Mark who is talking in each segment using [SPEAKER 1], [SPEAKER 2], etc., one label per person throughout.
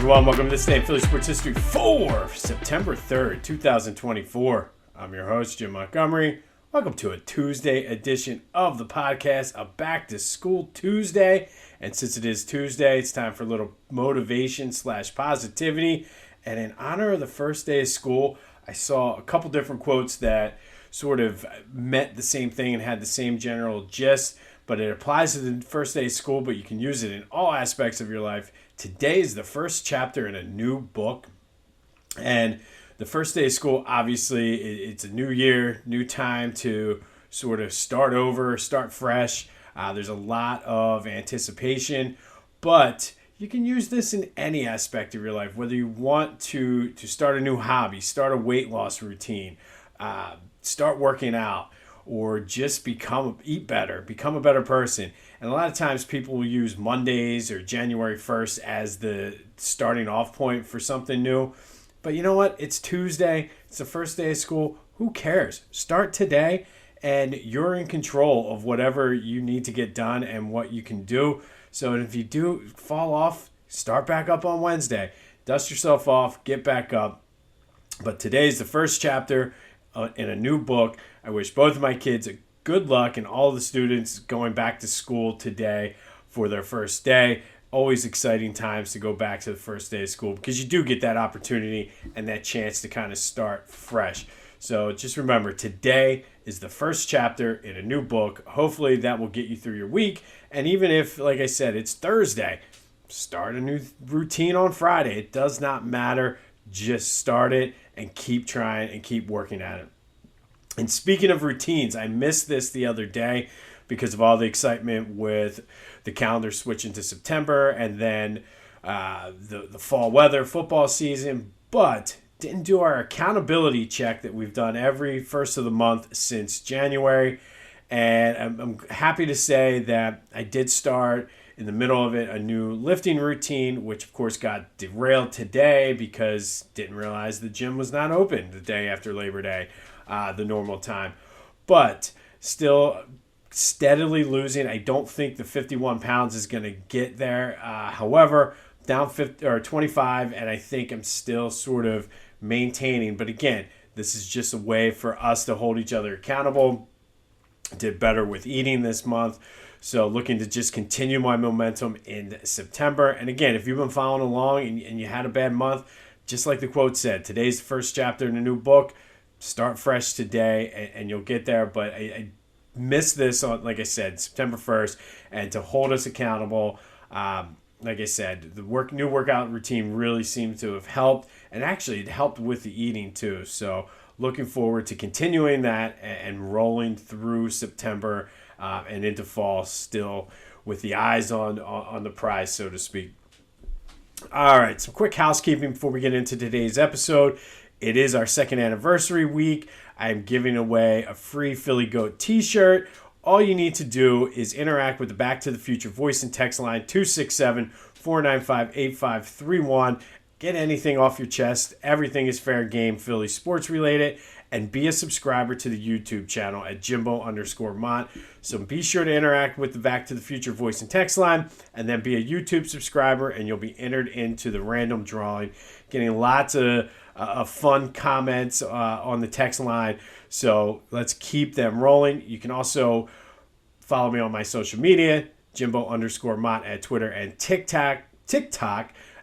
[SPEAKER 1] everyone. Welcome to this day in Philly Sports History for September 3rd, 2024. I'm your host, Jim Montgomery. Welcome to a Tuesday edition of the podcast, a Back to School Tuesday. And since it is Tuesday, it's time for a little motivation / positivity. And in honor of the first day of school, I saw a couple different quotes that sort of meant the same thing and had the same general gist. But it applies to the first day of school, but you can use it in all aspects of your life. Today is the first chapter in a new book. And the first day of school, obviously, it's a new year, new time to sort of start over, start fresh. There's a lot of anticipation, but you can use this in any aspect of your life, whether you want to start a new hobby, start a weight loss routine, start working out, or just eat better, become a better person. And a lot of times people will use Mondays or January 1st as the starting off point for something new. But you know what? It's Tuesday. It's the first day of school. Who cares? Start today, and you're in control of whatever you need to get done and what you can do. So if you do fall off, start back up on Wednesday. Dust yourself off, get back up. But today's the first chapter in a new book. I wish both of my kids good luck and all the students going back to school today for their first day. Always exciting times to go back to the first day of school because you do get that opportunity and that chance to kind of start fresh. So just remember, today is the first chapter in a new book. Hopefully that will get you through your week. And even if, like I said, it's Thursday, start a new routine on Friday. It does not matter. Just start it and keep trying and keep working at it. And speaking of routines, I missed this the other day because of all the excitement with the calendar switching to September and then the fall weather, football season, but didn't do our accountability check that we've done every first of the month since January. And I'm happy to say that I did start in the middle of it a new lifting routine, which of course got derailed today because didn't realize the gym was not open the day after Labor Day, the normal time. But still steadily losing. I don't think the 51 pounds is going to get there. However, down 25, and I think I'm still sort of maintaining. But again, this is just a way for us to hold each other accountable. Did better with eating this month. So looking to just continue my momentum in September. And again, if you've been following along and you had a bad month, just like the quote said, today's the first chapter in a new book. Start fresh today and you'll get there. But I missed this on, like I said, September 1st. And to hold us accountable, like I said, the new workout routine really seemed to have helped. And actually it helped with the eating too. So looking forward to continuing that and rolling through September and into fall still with the eyes on the prize, so to speak. All right, some quick housekeeping before we get into today's episode. It is our second anniversary week. I am giving away a free Philly Goat t-shirt. All you need to do is interact with the Back to the Future voice and text line 267-495-8531. Get anything off your chest. Everything is fair game Philly sports related. And be a subscriber to the YouTube channel at Jimbo_Mont. So be sure to interact with the Back to the Future voice and text line. And then be a YouTube subscriber and you'll be entered into the random drawing. Getting lots of fun comments on the text line. So let's keep them rolling. You can also follow me on my social media. Jimbo_Mont at Twitter and TikTok.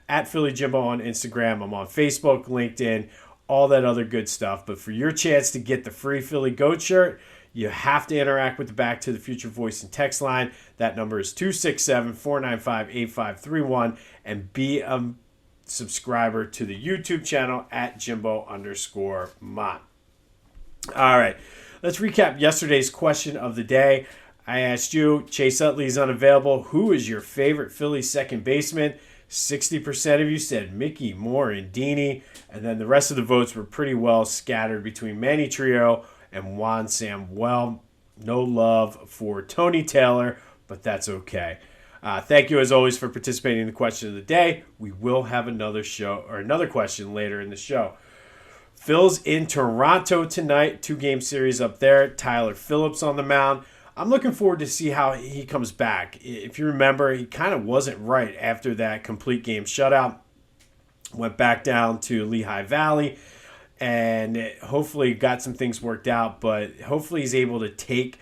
[SPEAKER 1] At Philly Jimbo on Instagram. I'm on Facebook, LinkedIn, all that other good stuff. But for your chance to get the free Philly Goat shirt, you have to interact with the Back to the Future voice and text line. That number is 267-495-8531. And be a subscriber to the YouTube channel at Jimbo_Mont. All right, let's recap yesterday's question of the day. I asked you, Chase Utley is unavailable. Who is your favorite Phillies second baseman? 60% of you said Mickey, Moore, and Dini. And then the rest of the votes were pretty well scattered between Manny Trio and Juan Samuel. No love for Tony Taylor, but that's okay. Thank you, as always, for participating in the question of the day. We will have another question later in the show. Phil's in Toronto tonight. 2-game series up there. Tyler Phillips on the mound. I'm looking forward to see how he comes back. If you remember, he kind of wasn't right after that complete game shutout. Went back down to Lehigh Valley and hopefully got some things worked out, but hopefully he's able to take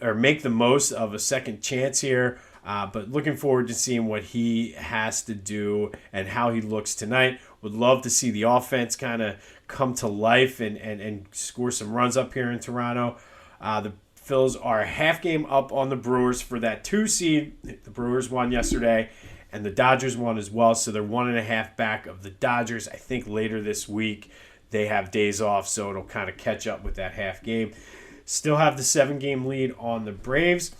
[SPEAKER 1] or make the most of a second chance here. But looking forward to seeing what he has to do and how he looks tonight. Would love to see the offense kind of come to life and score some runs up here in Toronto. The Phils are a half game up on the Brewers for that 2 seed. The Brewers won yesterday, and the Dodgers won as well, so they're 1.5 back of the Dodgers. I think later this week they have days off, so it'll kind of catch up with that half game. Still have the 7-game lead on the Braves.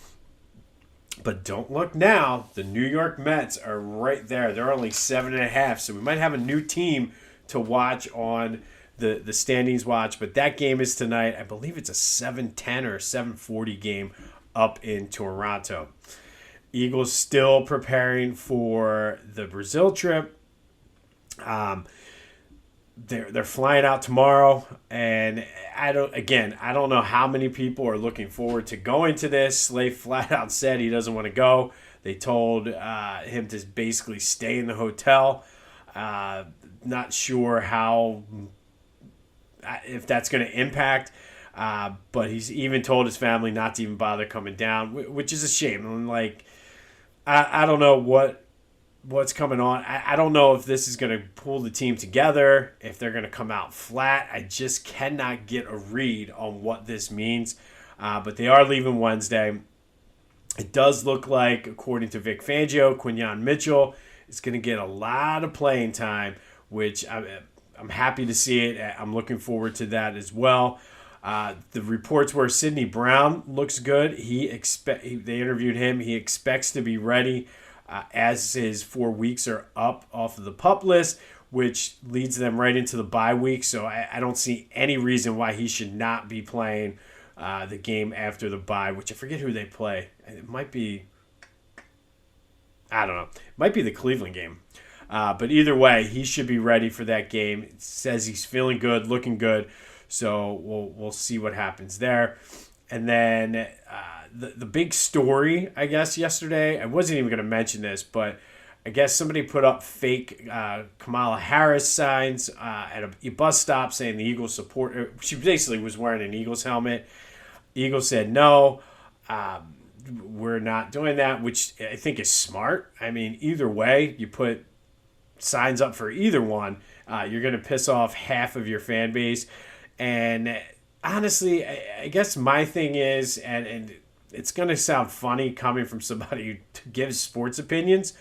[SPEAKER 1] But don't look now. The New York Mets are right there. They're only 7.5, so we might have a new team to watch on the standings watch. But that game is tonight. I believe it's a 7:10 or 7:40 game up in Toronto. Eagles still preparing for the Brazil trip. They're flying out tomorrow, and I don't know how many people are looking forward to going to this. Slade flat out said he doesn't want to go. They told him to basically stay in the hotel. Not sure if that's going to impact, but he's even told his family not to even bother coming down, which is a shame. I'm like, I don't know what's coming on. I don't know if this is going to pull the team together, if they're going to come out flat. I just cannot get a read on what this means. But they are leaving Wednesday. It does look like, according to Vic Fangio, Quinyon Mitchell is going to get a lot of playing time, which I'm happy to see it. I'm looking forward to that as well. The reports were Sidney Brown looks good. They interviewed him. He expects to be ready as his 4 weeks are up off of the PUP list, which leads them right into the bye week. So I don't see any reason why he should not be playing the game after the bye, which I forget who they play. It might be, I don't know. It might be the Cleveland game. But either way, he should be ready for that game. It says he's feeling good, looking good. So we'll see what happens there. And then the big story, I guess, yesterday, I wasn't even going to mention this, but I guess somebody put up fake Kamala Harris signs at a bus stop saying the Eagles support her. She basically was wearing an Eagles helmet. Eagles said, no, we're not doing that, which I think is smart. I mean, either way, you put signs up for either one, you're going to piss off half of your fan base. And honestly, I guess my thing is, and it's going to sound funny coming from somebody who gives sports opinions,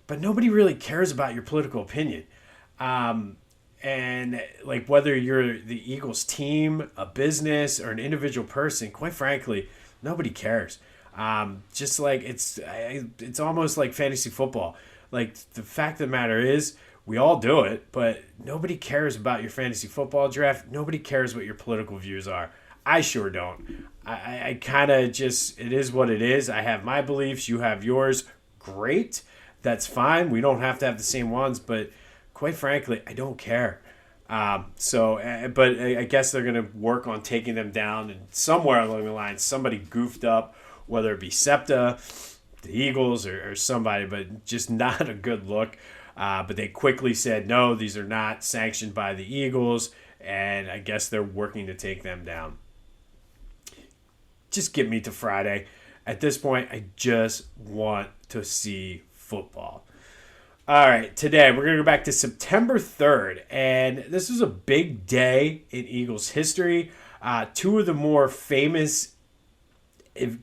[SPEAKER 1] but nobody really cares about your political opinion. And like whether you're the Eagles team, a business, or an individual person, quite frankly, nobody cares. Just like it's almost like fantasy football. Like the fact of the matter is, we all do it, but nobody cares about your fantasy football draft. Nobody cares what your political views are. I sure don't. I kind of just, it is what it is. I have my beliefs. You have yours. Great. That's fine. We don't have to have the same ones, but quite frankly, I don't care. But I guess they're going to work on taking them down, and somewhere along the line, somebody goofed up, whether it be SEPTA, the Eagles, or somebody, but just not a good look. But they quickly said, no, these are not sanctioned by the Eagles, and I guess they're working to take them down. Just get me to Friday. At this point, I just want to see football. All right, today we're going to go back to September 3rd, and this is a big day in Eagles history. Two of the more famous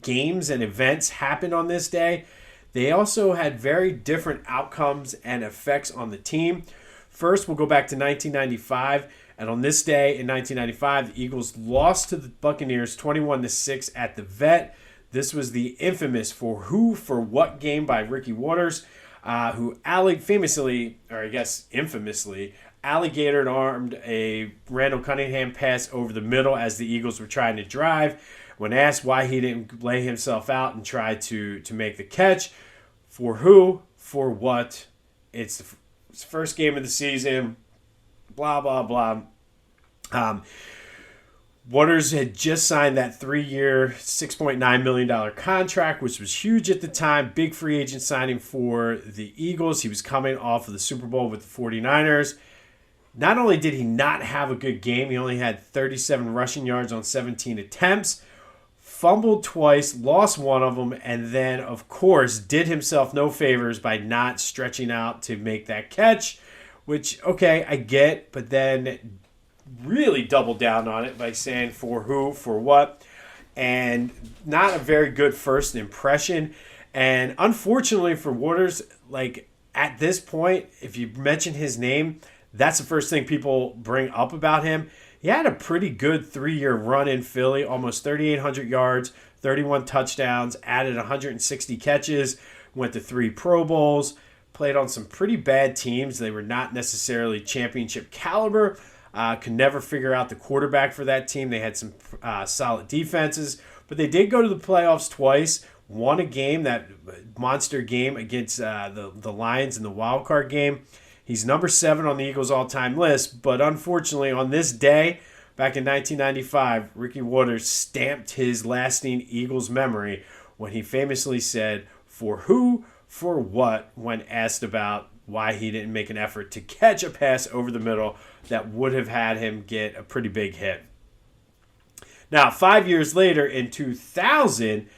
[SPEAKER 1] games and events happened on this day. They also had very different outcomes and effects on the team. First, we'll go back to 1995, and on this day in 1995, the Eagles lost to the Buccaneers 21-6 at the Vet. This was the infamous For Who, For What game by Ricky Waters, who infamously, alligator-armed a Randall Cunningham pass over the middle as the Eagles were trying to drive. When asked why he didn't lay himself out and try to make the catch, for who, for what, it's the first game of the season, blah, blah, blah. Waters had just signed that 3-year, $6.9 million contract, which was huge at the time. Big free agent signing for the Eagles. He was coming off of the Super Bowl with the 49ers. Not only did he not have a good game, he only had 37 rushing yards on 17 attempts, fumbled twice, lost one of them, and then, of course, did himself no favors by not stretching out to make that catch, which, okay, I get, but then really doubled down on it by saying for who, for what, and not a very good first impression. And unfortunately for Waters, like at this point, if you mention his name, that's the first thing people bring up about him. He had a pretty good 3-year run in Philly, almost 3,800 yards, 31 touchdowns, added 160 catches, went to 3 Pro Bowls, played on some pretty bad teams. They were not necessarily championship caliber. Could never figure out the quarterback for that team. They had some solid defenses, but they did go to the playoffs twice. Won a game, that monster game against the Lions in the wild card game. He's number 7 on the Eagles all-time list, but unfortunately on this day, back in 1995, Ricky Waters stamped his lasting Eagles memory when he famously said, "For who, for what," when asked about why he didn't make an effort to catch a pass over the middle that would have had him get a pretty big hit. Now, 5 years later, in 2000,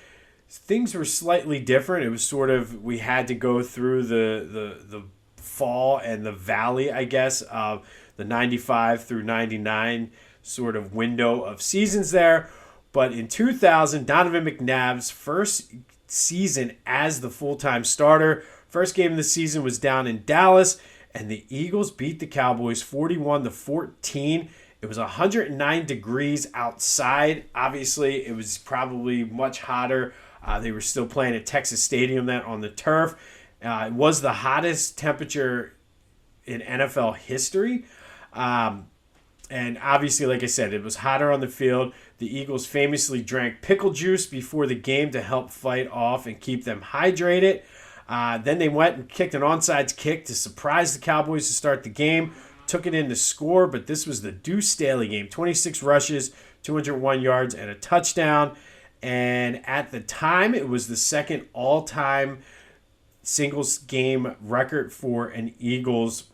[SPEAKER 1] things were slightly different. It was sort of, we had to go through the fall and the valley, I guess, of the 95 through 99 sort of window of seasons there. But in 2000, Donovan McNabb's first season as the full-time starter, first game of the season was down in Dallas, and the Eagles beat the Cowboys 41-14. It was 109 degrees outside. Obviously, it was probably much hotter. They were still playing at Texas Stadium then on the turf. It was the hottest temperature in NFL history. And obviously, like I said, it was hotter on the field. The Eagles famously drank Pickle Juice before the game to help fight off and keep them hydrated. Then they went and kicked an onside kick to surprise the Cowboys to start the game. Took it in to score, but this was the Deuce Staley game. 26 rushes, 201 yards, and a touchdown. And at the time, it was the second all-time singles game record for an Eagles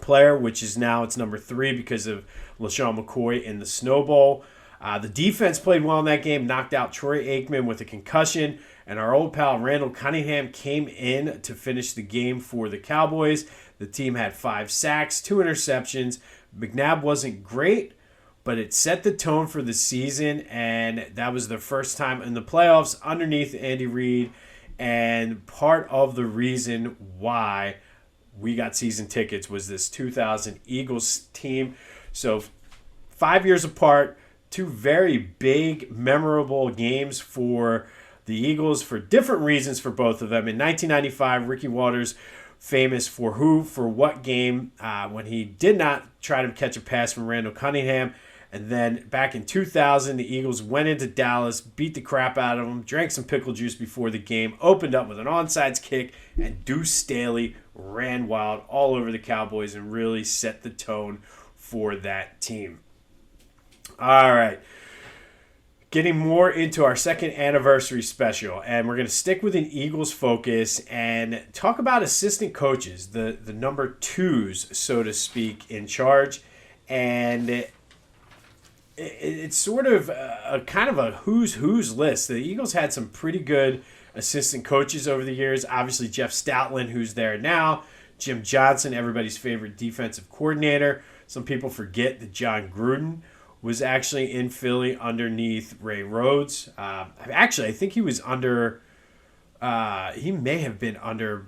[SPEAKER 1] player, which is now it's number 3 because of LaShawn McCoy in the Snow Bowl. The defense played well in that game, knocked out Troy Aikman with a concussion, and our old pal Randall Cunningham came in to finish the game for the Cowboys. The team had 5 sacks, 2 interceptions. McNabb wasn't great, but it set the tone for the season, and that was the first time in the playoffs underneath Andy Reid, and part of the reason why we got season tickets was this 2000 Eagles team. So 5 years apart, 2 very big, memorable games for the Eagles for different reasons for both of them. In 1995, Ricky Waters, famous for who, for what game, when he did not try to catch a pass from Randall Cunningham. And then back in 2000, the Eagles went into Dallas, beat the crap out of them, drank some pickle juice before the game, opened up with an onside kick, and Deuce Staley ran wild all over the Cowboys and really set the tone for that team. All right. Getting more into our second anniversary special, and we're going to stick with an Eagles focus and talk about assistant coaches, the number 2s, so to speak, in charge. And it's sort of a kind of a who's list. The Eagles had some pretty good assistant coaches over the years. Obviously, Jeff Stoutland, who's there now. Jim Johnson, everybody's favorite defensive coordinator. Some people forget that John Gruden was actually in Philly underneath Ray Rhodes. Actually, I think he was under... he may have been under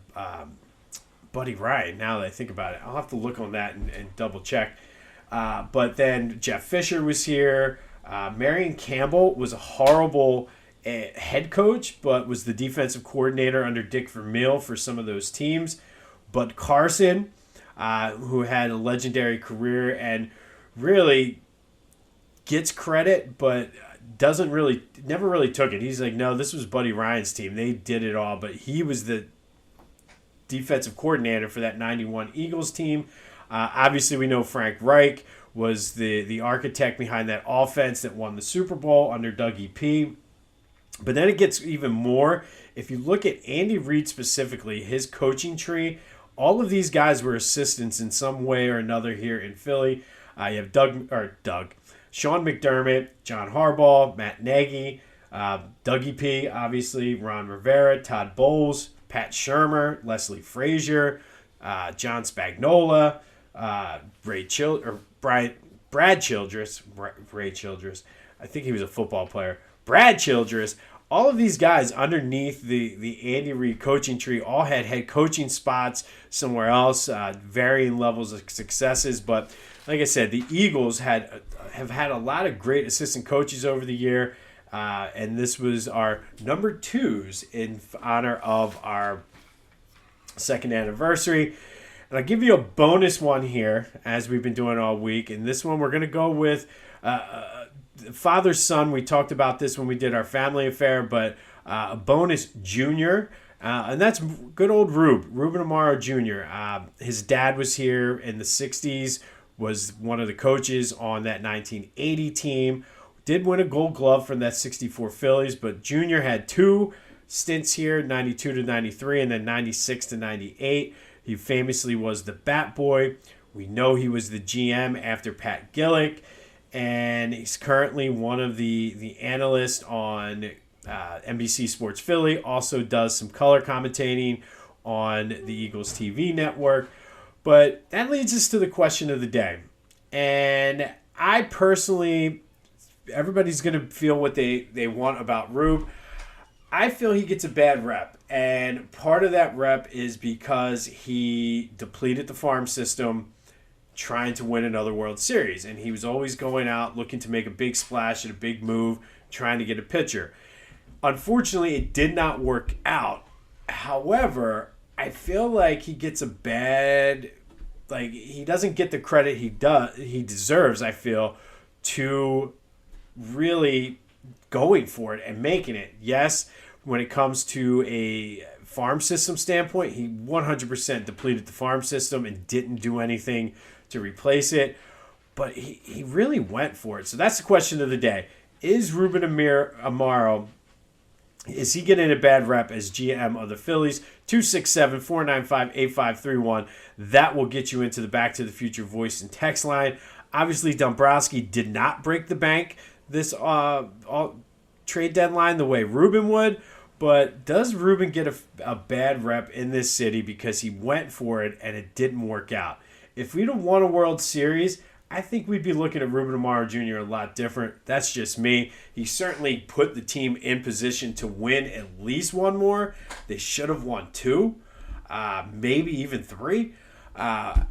[SPEAKER 1] Buddy Ryan, now that I think about it. I'll have to look on that and double check. But then Jeff Fisher was here. Marion Campbell was a horrible head coach, but was the defensive coordinator under Dick Vermeil for some of those teams. Bud Carson, who had a legendary career and really gets credit, but never really took it. He's like, no, this was Buddy Ryan's team. They did it all, but he was the defensive coordinator for that 91 Eagles team. Obviously, we know Frank Reich was the architect behind that offense that won the Super Bowl under Dougie P. But then it gets even more. If you look at Andy Reid specifically, his coaching tree, all of these guys were assistants in some way or another here in Philly. You have Sean McDermott, John Harbaugh, Matt Nagy, Dougie P, obviously, Ron Rivera, Todd Bowles, Pat Shurmur, Leslie Frazier, John Spagnuolo, Brad Childress, Ray Childress. I think he was a football player. Brad Childress. All of these guys underneath the Andy Reid coaching tree all had head coaching spots somewhere else, varying levels of successes. But like I said, the Eagles have had a lot of great assistant coaches over the year, and this was our number 2s in honor of our second anniversary. And I'll give you a bonus one here, as we've been doing all week. And this one we're going to go with father-son. We talked about this when we did our family affair, but a bonus junior. And that's good old Ruben Amaro Jr. His dad was here in the 60s, was one of the coaches on that 1980 team. Did win a Gold Glove from that 64 Phillies, but Junior had 2 stints here, 92 to 93 and then 96 to 98. He famously was the bat boy. We know he was the GM after Pat Gillick, and he's currently one of the analysts on NBC Sports Philly. Also does some color commentating on the Eagles TV network. But that leads us to the question of the day. And I personally, everybody's going to feel what they want about Rube. I feel he gets a bad rep. And part of that rep is because he depleted the farm system trying to win another World Series. And he was always going out looking to make a big splash and a big move, trying to get a pitcher. Unfortunately, it did not work out. However, I feel like he gets a bad, he doesn't get the credit he deserves, I feel, to really going for it and making it. Yes, when it comes to a farm system standpoint, he 100% depleted the farm system and didn't do anything to replace it. But he really went for it. So that's the question of the day. Is Ruben Amaro, is he getting a bad rep as GM of the Phillies? 267-495-8531. That will get you into the Back to the Future voice and text line. Obviously, Dombrowski did not break the bank this trade deadline the way Ruben would. But does Ruben get a bad rep in this city because he went for it and it didn't work out? If we'd have won a World Series, I think we'd be looking at Ruben Amaro Jr. a lot different. That's just me. He certainly put the team in position to win at least one more. They should have won 2, maybe even 3. But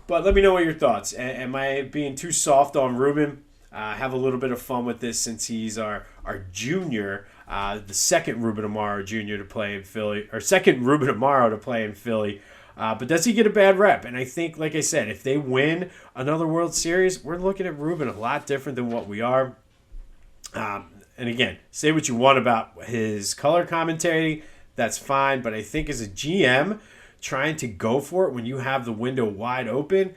[SPEAKER 1] let me know what your thoughts. Am I being too soft on Ruben? Have a little bit of fun with this since he's our junior, the second Ruben Amaro Jr. to play in Philly, or second Ruben Amaro to play in Philly. But does he get a bad rep? And I think, like I said, if they win another World Series, we're looking at Ruben a lot different than what we are. And again, say what you want about his color commentary. That's fine. But I think as a GM, trying to go for it when you have the window wide open,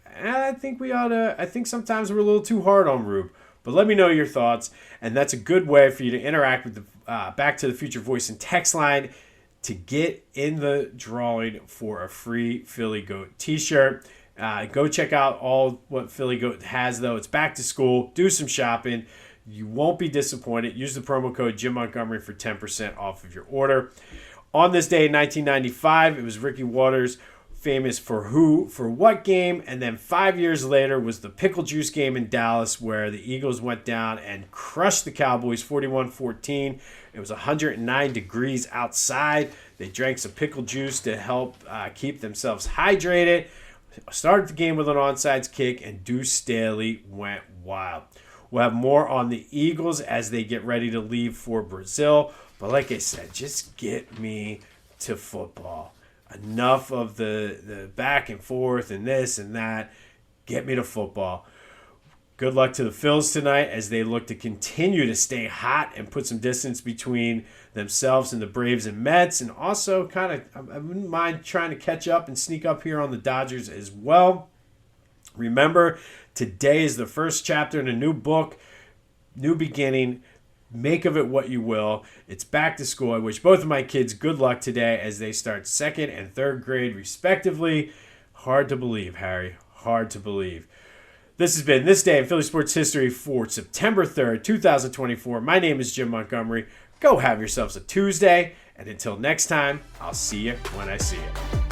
[SPEAKER 1] I think sometimes we're a little too hard on Rube. But let me know your thoughts. And that's a good way for you to interact with the Back to the Future voice and text line to get in the drawing for a free Philly Goat t-shirt. Go check out all what Philly Goat has, though. It's back to school. Do some shopping. You won't be disappointed. Use the promo code Jim Montgomery for 10% off of your order. On this day in 1995, it was Ricky Waters, famous for what game, and then 5 years later was the Pickle Juice game in Dallas where the Eagles went down and crushed the Cowboys 41-14. It was 109 degrees outside. They drank some pickle juice to help keep themselves hydrated. Started the game with an onside kick, and Deuce Staley went wild. We'll have more on the Eagles as they get ready to leave for Brazil. But like I said, just get me to football. Enough of the back and forth and this and that. Get me to football. Good luck to the Phils tonight as they look to continue to stay hot and put some distance between themselves and the Braves and Mets. And also I wouldn't mind trying to catch up and sneak up here on the Dodgers as well. Remember, today is the first chapter in a new book, new beginning. Make of it what you will. It's back to school. I wish both of my kids good luck today as they start 2nd and 3rd grade, respectively. Hard to believe, Harry. Hard to believe. This has been This Day in Philly Sports History for September 3rd, 2024. My name is Jim Montgomery. Go have yourselves a Tuesday. And until next time, I'll see you when I see you.